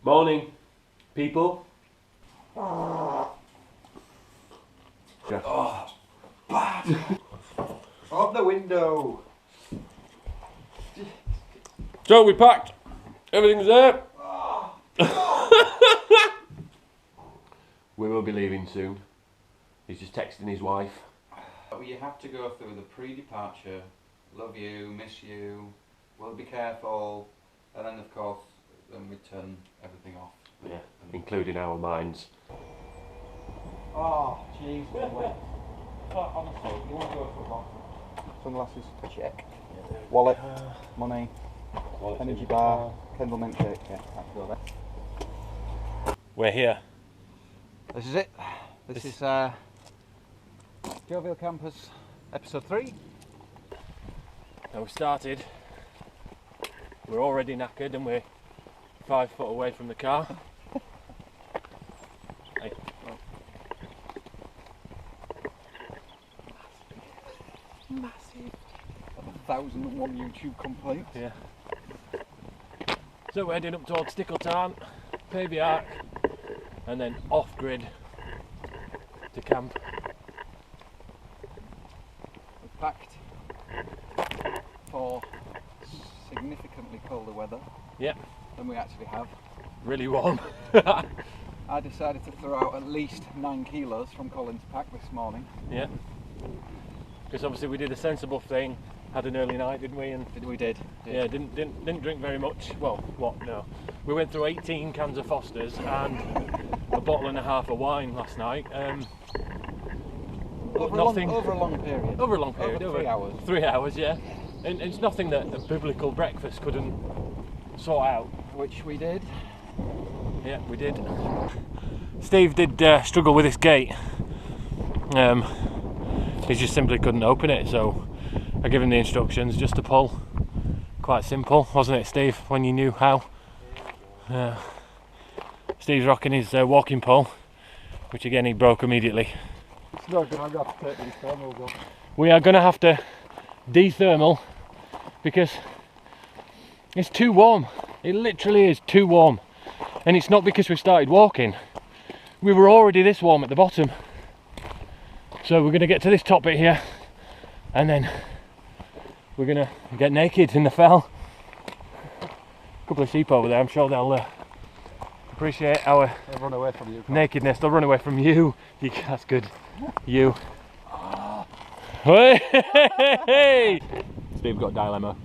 Morning, people. Yeah. Oh, bad. Open the window. So we packed. Everything's there. We will be leaving soon. He's just texting his wife. You have to go through the pre-departure, love you, miss you, will be careful, and then of course, then we turn everything off. Yeah, including our minds. Oh, jeez, honestly, you want to go for a box? Sunglasses, check. Wallet, money, energy bar, Kendall mint cake. Yeah, I can go there. We're here. This is it. This is Jovial Campus, episode 3. Now we started. We're already knackered and we're 5 foot away from the car. Hey. Massive. 1,001 YouTube complaints. Yeah. So we're heading up towards Stickle Tarn Pavey Ark and then off grid to camp. We're packed for significantly colder weather. Yep. Than we actually have. Really warm. I decided to throw out at least 9 kilos from Colin's pack this morning. Yeah. Because obviously we did a sensible thing, had an early night, didn't we? And We did. yeah, didn't drink very much. Well, what? No. We went through 18 cans of Foster's and a bottle and a half of wine last night. Over a long period. Over a long period. Over 3 hours. 3 hours, yeah. And it's nothing that a biblical breakfast couldn't sort out. Which we did. Yeah, we did. Steve did struggle with this gate. He just simply couldn't open it, so I gave him the instructions just to pull. Quite simple, wasn't it, Steve, when you knew how? Steve's rocking his walking pole, which again he broke immediately. It's not good, I'm going to have to take these thermals off. We are going to have to de-thermal because it's too warm. It literally is too warm. And it's not because we started walking. We were already this warm at the bottom. So we're going to get to this top bit here and then we're going to get naked in the fell. A couple of sheep over there, I'm sure they'll appreciate our They'll run away from you. nakedness. They'll run away from you. That's good. You. Hey! Steve got a dilemma.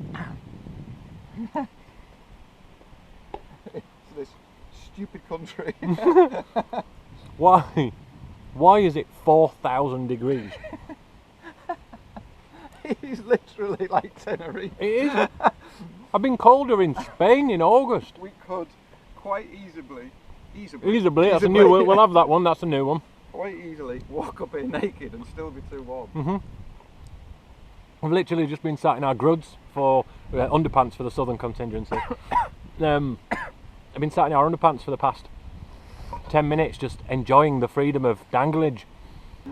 It's this stupid country. Why? Why is it 4,000 degrees? He's literally like Tenerife. It is. I've been colder in Spain in August. We could quite easily. That's a new one. We'll have that one. That's a new one. Quite easily walk up here naked and still be too warm. We've literally just been sat in our gruds for underpants for the southern contingency. I've been sat in our underpants for the past 10 minutes just enjoying the freedom of danglage.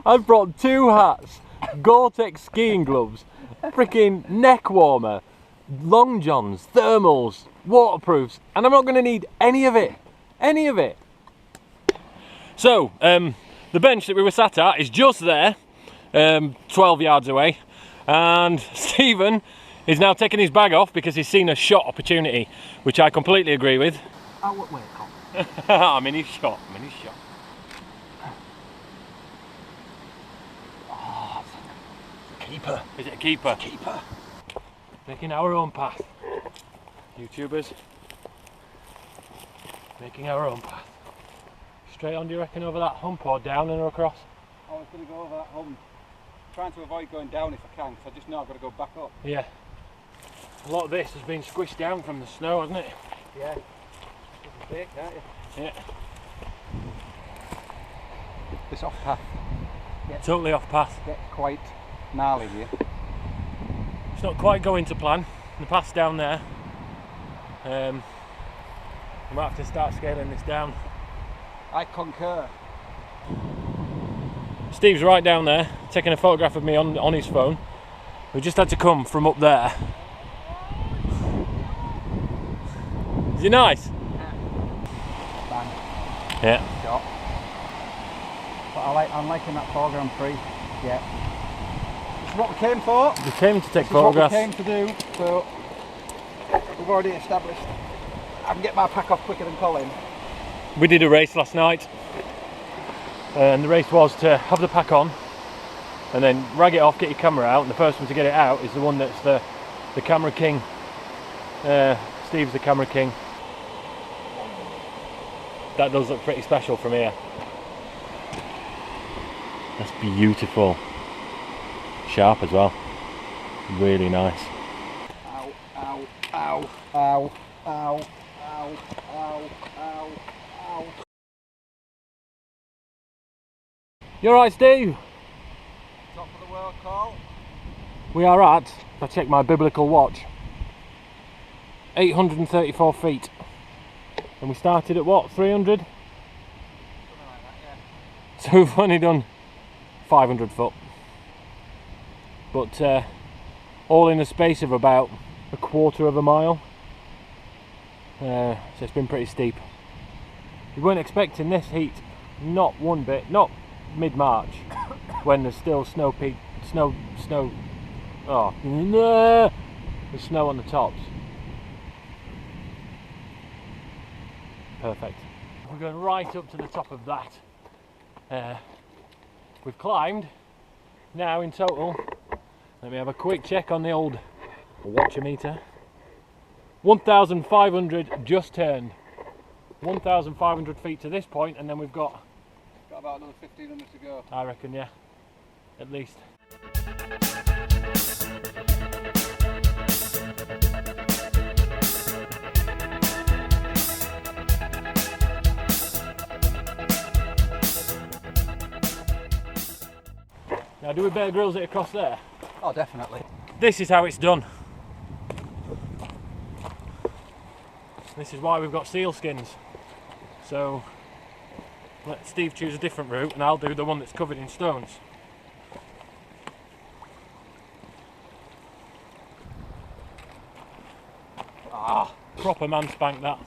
I've brought 2 hats, Gore-Tex skiing gloves, freaking neck warmer, long johns, thermals, waterproofs, and I'm not going to need any of it. Any of it. So, the bench that we were sat at is just there, 12 yards away, and Stephen is now taking his bag off because he's seen a shot opportunity, which I completely agree with. Oh, wait, I'm in his shot. Oh, it's a keeper. Is it a keeper? Keeper. Making our own path. YouTubers. Making our own path. Straight on, do you reckon, over that hump or down and across? I was going to go over that hump. Trying to avoid going down if I can, because I just know I've got to go back up. Yeah. A lot of this has been squished down from the snow, hasn't it? Yeah. It's big, can't you? Yeah. This off path. Totally off path. Gets quite gnarly here. It's not quite going to plan. The path's down there. I might have to start scaling this down. I concur. Steve's right down there, taking a photograph of me on his phone. We just had to come from up there. Is it nice? Yeah. shot. But I'm liking that 4 Grand Prix. Yeah. This is what we came for. We came to take This photographs. is what we came to do. So we've already established I can get my pack off quicker than Colin. We did a race last night, and the race was to have the pack on and then rag it off, get your camera out, and the first one to get it out is the one that's the camera king. Steve's the camera king. That does look pretty special from here. That's beautiful. Sharp as well. Really nice. Ow, ow, ow, ow, ow, ow, ow, ow, ow. You alright, Steve? Top of the world call. We are at, if I check my biblical watch, 834 feet. And we started at what, 300? Something like that, yeah. So we've only done 500 foot. But all in the space of about a quarter of a mile. So it's been pretty steep. We weren't expecting this heat, not one bit, not mid-March, when there's still snow, oh, no, there's snow on the tops. Perfect. We're going right up to the top of that. We've climbed now in total. Let me have a quick check on the old watchometer. 1,500 just turned. 1,500 feet to this point, and then we've got About another 1,500 to go. I reckon, yeah, at least. Now, do we Bear Grylls it across there? Oh, definitely. This is how it's done. This is why we've got seal skins. So let Steve choose a different route and I'll do the one that's covered in stones. Ah, proper man spank that.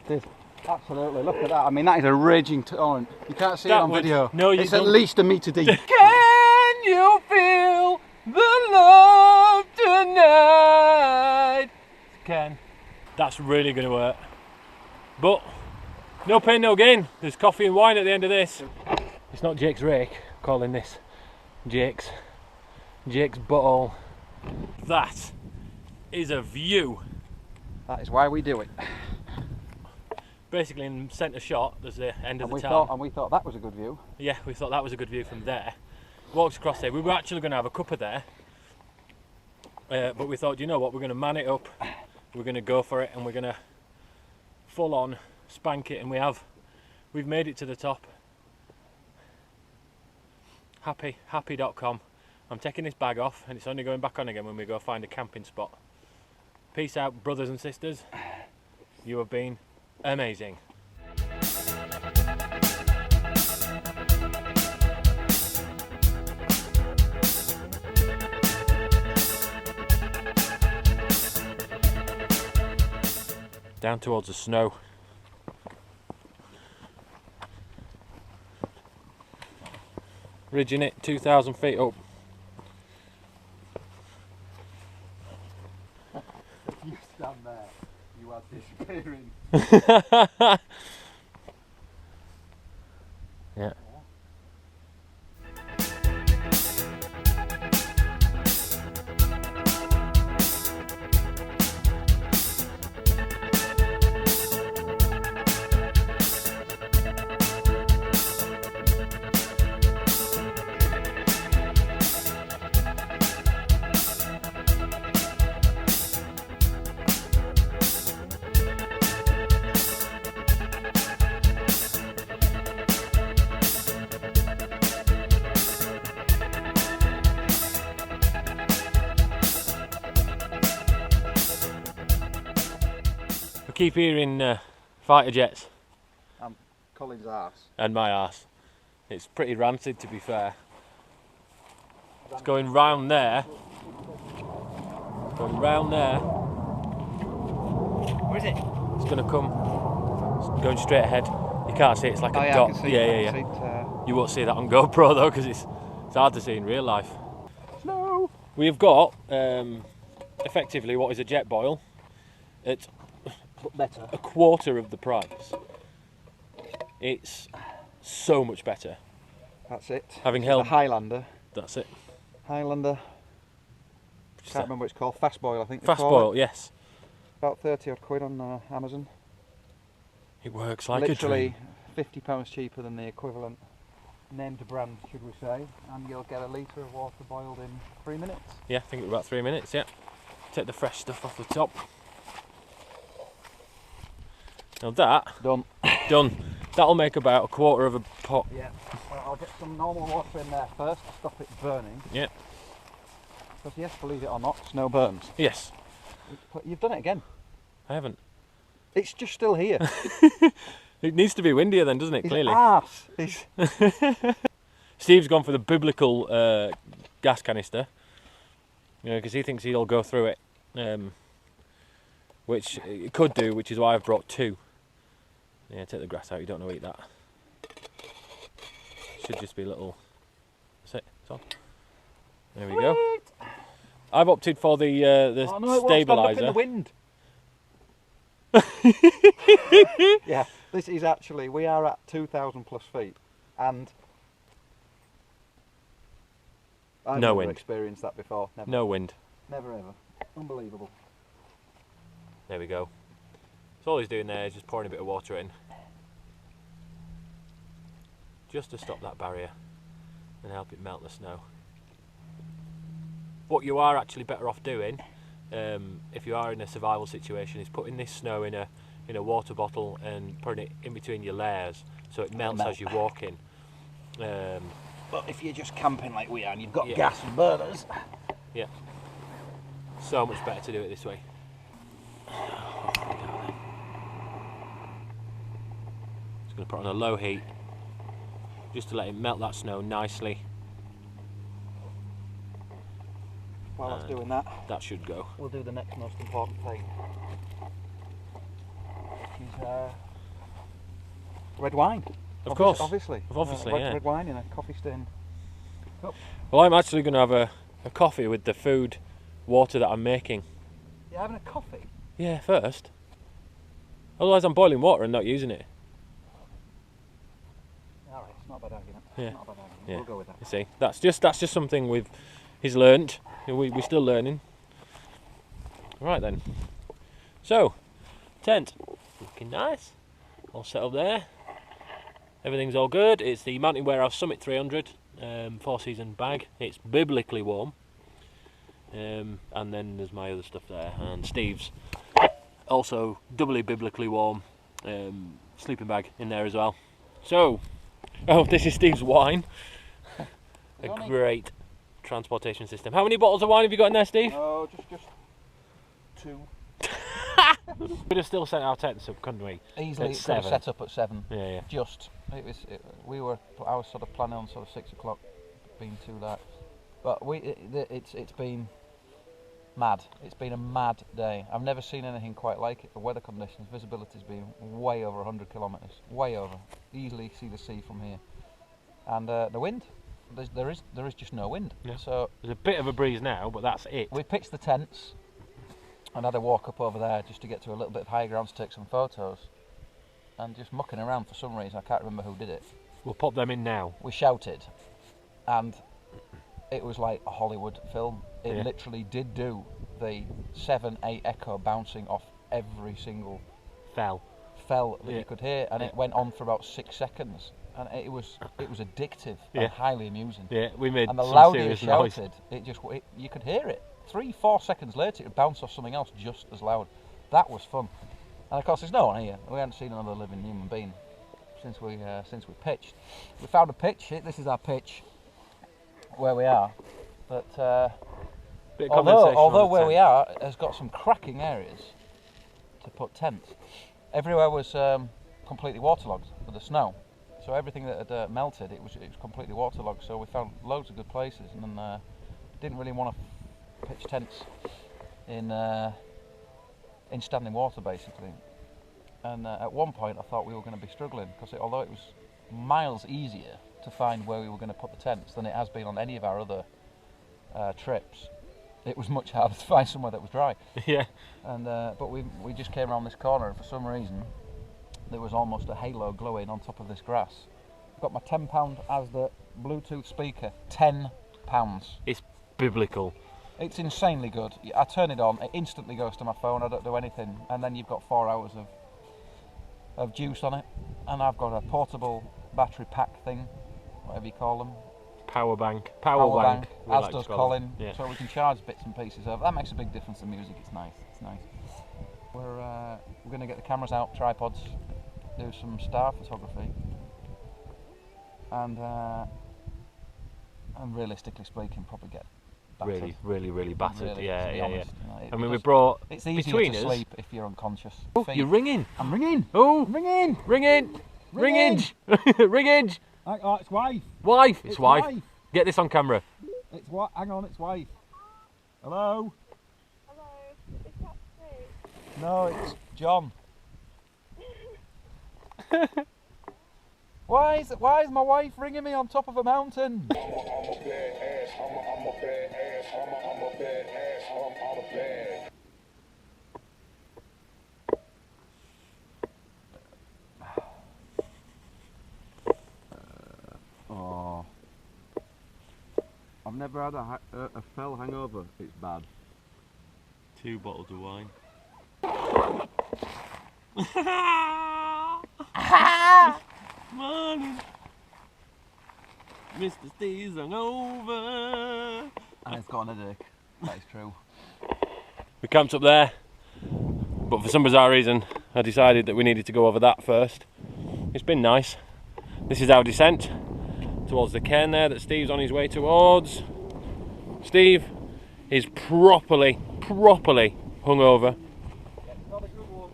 It is. Absolutely, look at that. I mean, that is a raging torrent. You can't see it That on would- video. no, you it's don't. at least a metre deep. Can you feel the love tonight? Ken. That's really going to work. But no pain, no gain. There's coffee and wine at the end of this. It's not Jake's rake, I'm calling this Jake's butthole. That is a view. That is why we do it. Basically in centre shot, there's the end of And the town. we thought that was a good view. Yeah, we thought that was a good view from there. Walked across there. We were actually going to have a cuppa there, but we thought, you know what, we're going to man it up. We're going to go for it, and we're going to full on spank it, and we've made it to the top. Happy.com. I'm taking this bag off, and it's only going back on again when we go find a camping spot. Peace out, brothers and sisters. You have been amazing. Down towards the snow. Ridging it 2,000 feet up. If you stand there, you are disappearing. Yeah. Keep hearing fighter jets Colin's arse. and my arse. It's pretty rancid, to be fair. It's going round there. Going round there. Where is it? It's going to come. It's going straight ahead. You can't see it, it's like Oh, a yeah, dot. I can see yeah, it, yeah, I yeah. can see it, You won't see that on GoPro though, because it's hard to see in real life. Snow! We've got effectively what is a jet boil at But better. a quarter of the price. It's so much better. That's it. Having This is held- the Highlander. That's it. Highlander. Can't remember what it's called. Fast boil, I think. they Fast call boil, it. yes. About 30 odd quid on Amazon. It works like Literally a dream. £50 cheaper than the equivalent named brand, should we say, and you'll get a litre of water boiled in 3 minutes. Yeah, I think it was about 3 minutes, yeah. Take the fresh stuff off the top. Now that, Done. done. That'll make about a quarter of a pot. Yeah. Well, I'll get some normal water in there first to stop it burning. Yeah. Because yes, believe it or not, snow burns. Yes. But you've done it again. I haven't. It's just still here. It needs to be windier then, doesn't it, His clearly? arse is... Steve's gone for the biblical gas canister. You know, because he thinks he'll go through it. Which it could do, which is why I've brought 2. Yeah, take the grass out, you don't want to eat that. Should just be a little... That's it, it's on. There we go. I've opted for the Oh no, it won't stand up in the stabiliser. wind. Yeah, this is actually, we are at 2,000 plus feet, and I've No never wind. experienced that before. Never. No wind. Never ever. Unbelievable. There we go. So all he's doing there is just pouring a bit of water in. Just to stop that barrier and help it melt the snow. What you are actually better off doing, if you are in a survival situation, is putting this snow in a water bottle and putting it in between your layers so it melts as you walk in. But if you're just camping like we are and you've got Yeah. gas and burners, Yeah. So much better to do it this way. Just going to put on a low heat just to let it melt that snow nicely. while it's And doing that, that should go. we'll do the next most important thing. Which is red wine. Of course. Obviously. Obviously, red, yeah. red wine in a coffee stain cup. Well, I'm actually going to have a coffee with the food water that I'm making. You're having a coffee? Yeah, first. Otherwise I'm boiling water and not using it. Alright, it's not a bad argument. Yeah. It's not a bad argument. Yeah. We'll go with that. You see, that's just something he's learnt. We're still learning. Right then. So, tent looking nice. All set up there. Everything's all good. It's the Mountain Warehouse Summit 300 4-season bag. It's biblically warm. And then there's my other stuff there, and Steve's also doubly biblically warm sleeping bag in there as well. So, oh, this is Steve's wine. A great transportation system. How many bottles of wine have you got in there, Steve? Oh, just 2. We'd have still sent our tents up, couldn't we? Easily At could have 7. set up at 7. Yeah, yeah. Just I was sort of planning on sort of 6 o'clock being too late, but it's been mad. It's been a mad day. I've never seen anything quite like it. The weather conditions, visibility's been way over 100 kilometres, way over. Easily see the sea from here, and the wind. There is just no wind. Yeah. So There's a bit of a breeze now, but that's it. we pitched the tents and had a walk up over there just to get to a little bit of high ground to take some photos. And just mucking around for some reason, I can't remember who did it. We'll pop them in now. We shouted, and it was like a Hollywood film. It Yeah. literally did do the 7-8 echo bouncing off every single Fell. fell that Yeah. you could hear, and Yeah. it went on for about 6 seconds, and it was addictive Yeah. and highly amusing. Yeah, we made And the some louder you serious noise. shouted, you could hear it. 3-4 seconds later, it would bounce off something else just as loud. That was fun. And of course, there's no one here. We haven't seen another living human being since we pitched. We found a pitch. This is our pitch where we are. But Bit of condensation on although the where tent. we are has got some cracking areas to put tents. Everywhere was completely waterlogged with the snow. So everything that had melted, it was completely waterlogged. So we found loads of good places, and then didn't really want to pitch tents in standing water, basically. And at one point I thought we were going to be struggling, because although it was miles easier to find where we were going to put the tents than it has been on any of our other trips, it was much harder to find somewhere that was dry. Yeah. And but we just came around this corner, and for some reason there was almost a halo glowing on top of this grass. I've got my £10 Asda Bluetooth speaker, £10. It's biblical. It's insanely good. I turn it on, it instantly goes to my phone, I don't do anything, and then you've got 4 hours of juice on it. And I've got a portable battery pack thing, whatever you call them. Power bank, as like does to call Colin, them. Yeah. so we can charge bits and pieces of. That makes a big difference in music. It's nice. It's nice. We're going to get the cameras out, tripods, do some star photography, and realistically speaking, probably get battered. Really battered. Really, yeah. You know, I mean, we brought it's easier between to us. sleep if you're unconscious. Oh, you're ringing. I'm ringing. Oh, Ringing. ringing. Ringage. Ringage. Oh, it's wife. Wife. It's wife. Get this on camera. It's what? Hang on, it's wife. Hello. Hello, is that Sue? No, it's John. Why is my wife ringing me on top of a mountain? I'm a bad ass, I'm a bad ass, I'm a bad ass, I'm a bad. Oh, I've never had a fell hangover. It's bad. 2 bottles of wine. Morning. Mr. Steve's hungover. And it's got a dick. That is true. We camped up there, but for some bizarre reason I decided that we needed to go over that first. It's been nice. This is our descent towards the cairn there that Steve's on his way towards. Steve is properly hungover. Not a good one.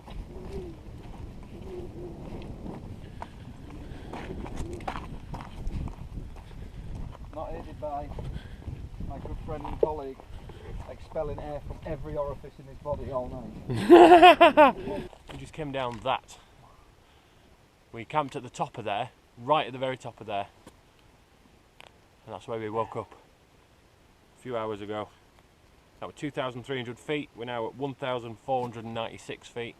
Not aided by my good friend and colleague expelling air from every orifice in his body all night. We just came down that. We camped at the top of there, right at the very top of there. And that's where we woke up a few hours ago. That was 2,300 feet, we're now at 1,496 feet.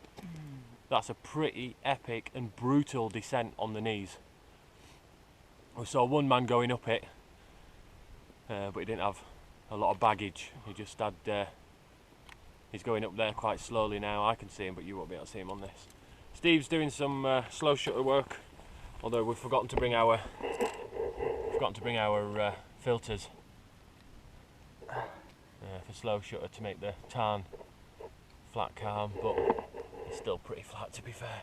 That's a pretty epic and brutal descent on the knees. We saw one man going up it, but he didn't have a lot of baggage. He just had, he's going up there quite slowly now. I can see him, but you won't be able to see him on this. Steve's doing some slow shutter work, although we've forgotten to bring our filters for slow shutter to make the tarn flat calm, but it's still pretty flat to be fair.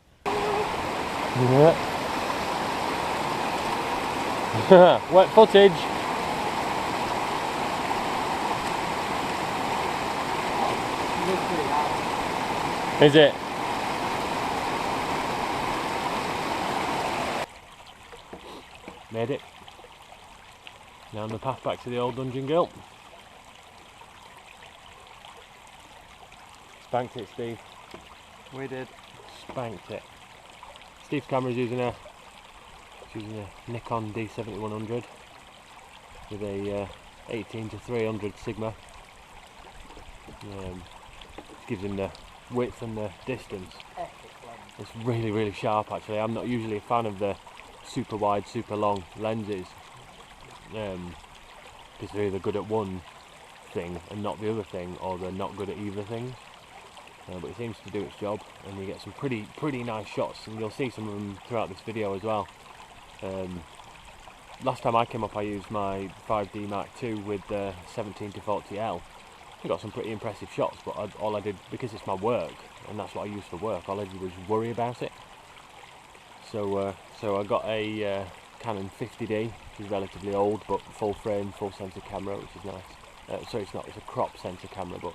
Yeah. Wet footage. Is it? Made it. Now on the path back to the Old Dungeon Ghyll. Spanked it, Steve. We did. Spanked it. Steve's camera is using a Nikon D7100 with a 18-300 Sigma. Gives him the width and the distance. It's really sharp actually. I'm not usually a fan of the super wide, super long lenses because they're either good at one thing and not the other thing, or they're not good at either thing. But it seems to do its job, and you get some pretty nice shots, and you'll see some of them throughout this video as well. Last time I came up I used my 5D Mark II with the 17-40L. I got some pretty impressive shots, but all I did, because it's my work and that's what I use for work, all I did was worry about it. So I got a Canon 50D, which is relatively old, but full frame, full sensor camera, which is nice. So it's a crop sensor camera, but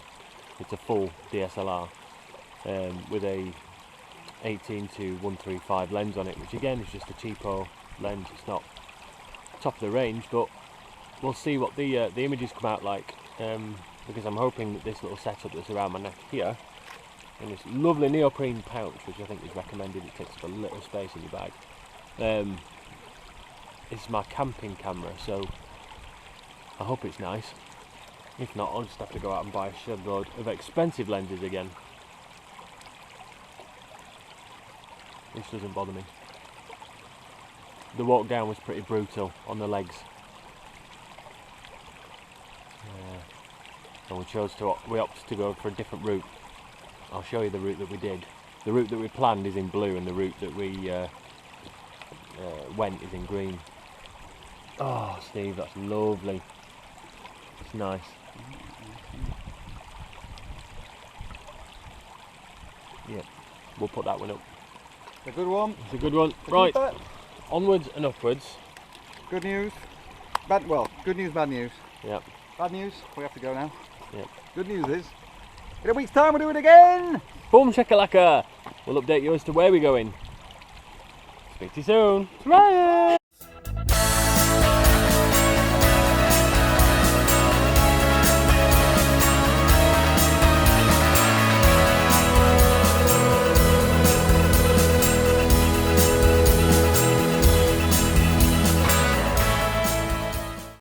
it's a full DSLR with a 18-135 lens on it, which again is just a cheapo lens. It's not top of the range, but we'll see what the images come out like. Because I'm hoping that this little setup that's around my neck here in this lovely neoprene pouch, which I think is recommended. It takes up a little space in your bag. It's my camping camera, so I hope it's nice. If not, I'll just have to go out and buy a shed load of expensive lenses again. Which doesn't bother me. The walk down was pretty brutal on the legs. And we opted to go for a different route. I'll show you the route that we did. The route that we planned is in blue, and the route that we went is in green. Oh, Steve, that's lovely. It's nice. Yeah, we'll put that one up. A good one. It's a good one. Right, onwards and upwards. Good news. Good news, bad news. Yep. Bad news, we have to go now. Yep. Good news is, in a week's time we'll do it again! Boom shakalaka! We'll update you as to where we're going. Speak to you soon. Bye!